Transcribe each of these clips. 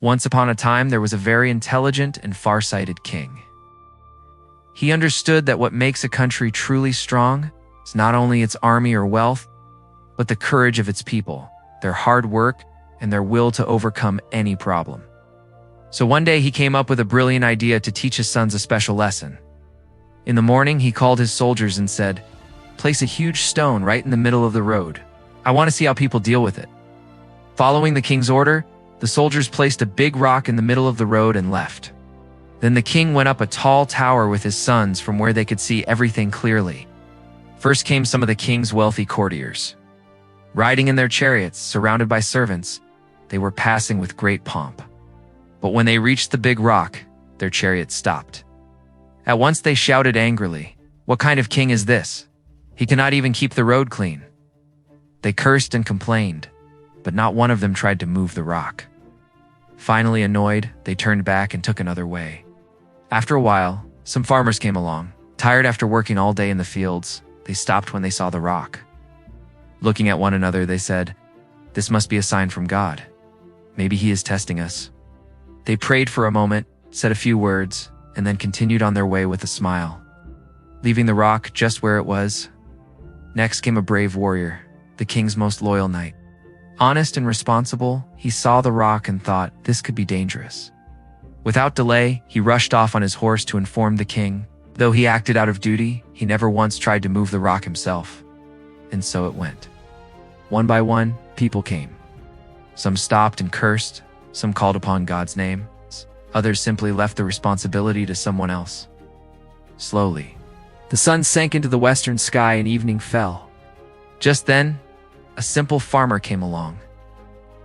Once upon a time, there was a very intelligent and far-sighted king. He understood that what makes a country truly strong is not only its army or wealth, but the courage of its people, their hard work, and their will to overcome any problem. So one day he came up with a brilliant idea to teach his sons a special lesson. In the morning, he called his soldiers and said, "Place a huge stone right in the middle of the road. I want to see how people deal with it." Following the king's order, the soldiers placed a big rock in the middle of the road and left. Then the king went up a tall tower with his sons from where they could see everything clearly. First came some of the king's wealthy courtiers. Riding in their chariots, surrounded by servants, they were passing with great pomp. But when they reached the big rock, their chariots stopped. At once they shouted angrily, "What kind of king is this? He cannot even keep the road clean." They cursed and complained, but not one of them tried to move the rock. Finally annoyed, they turned back and took another way. After a while, some farmers came along. Tired after working all day in the fields, they stopped when they saw the rock. Looking at one another, they said, "This must be a sign from God. Maybe he is testing us." They prayed for a moment, said a few words, and then continued on their way with a smile, leaving the rock just where it was. Next came a brave warrior, the king's most loyal knight. Honest and responsible, he saw the rock and thought this could be dangerous. Without delay, he rushed off on his horse to inform the king. Though he acted out of duty, he never once tried to move the rock himself. And so it went. One by one, people came. Some stopped and cursed, some called upon God's name, others simply left the responsibility to someone else. Slowly, the sun sank into the western sky and evening fell. Just then, a simple farmer came along.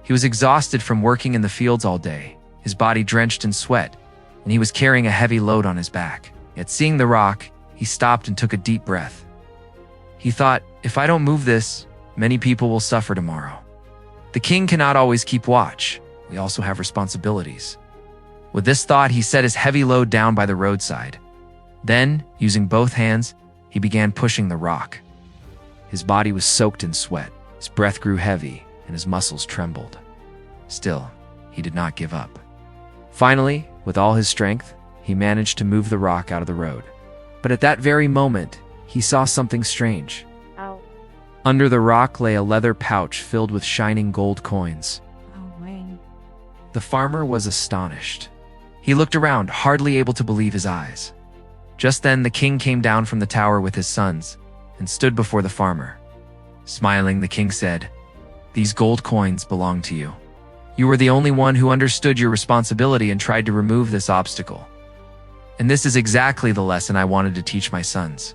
He was exhausted from working in the fields all day, his body drenched in sweat, and he was carrying a heavy load on his back. Yet seeing the rock, he stopped and took a deep breath. He thought, "If I don't move this, many people will suffer tomorrow." The king cannot always keep watch. We also have responsibilities. With this thought, he set his heavy load down by the roadside. Then, using both hands, he began pushing the rock. His body was soaked in sweat. His breath grew heavy, and his muscles trembled. Still, he did not give up. Finally, with all his strength, he managed to move the rock out of the road. But at that very moment, he saw something strange. Ow. Under the rock lay a leather pouch filled with shining gold coins. Oh, Wayne. The farmer was astonished. He looked around, hardly able to believe his eyes. Just then, the king came down from the tower with his sons and stood before the farmer. Smiling, the king said, "These gold coins belong to you. You were the only one who understood your responsibility and tried to remove this obstacle. And this is exactly the lesson I wanted to teach my sons."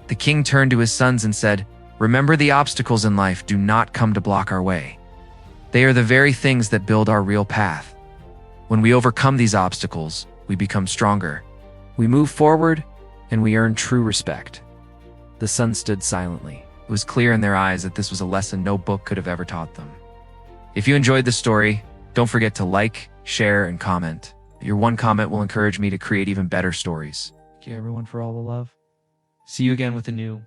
The king turned to his sons and said, "Remember, the obstacles in life do not come to block our way. They are the very things that build our real path. When we overcome these obstacles, we become stronger. We move forward, and we earn true respect." The sons stood silently. It was clear in their eyes that this was a lesson no book could have ever taught them. If you enjoyed this story, don't forget to like, share, and comment. Your one comment will encourage me to create even better stories. Thank you everyone for all the love. See you again with a new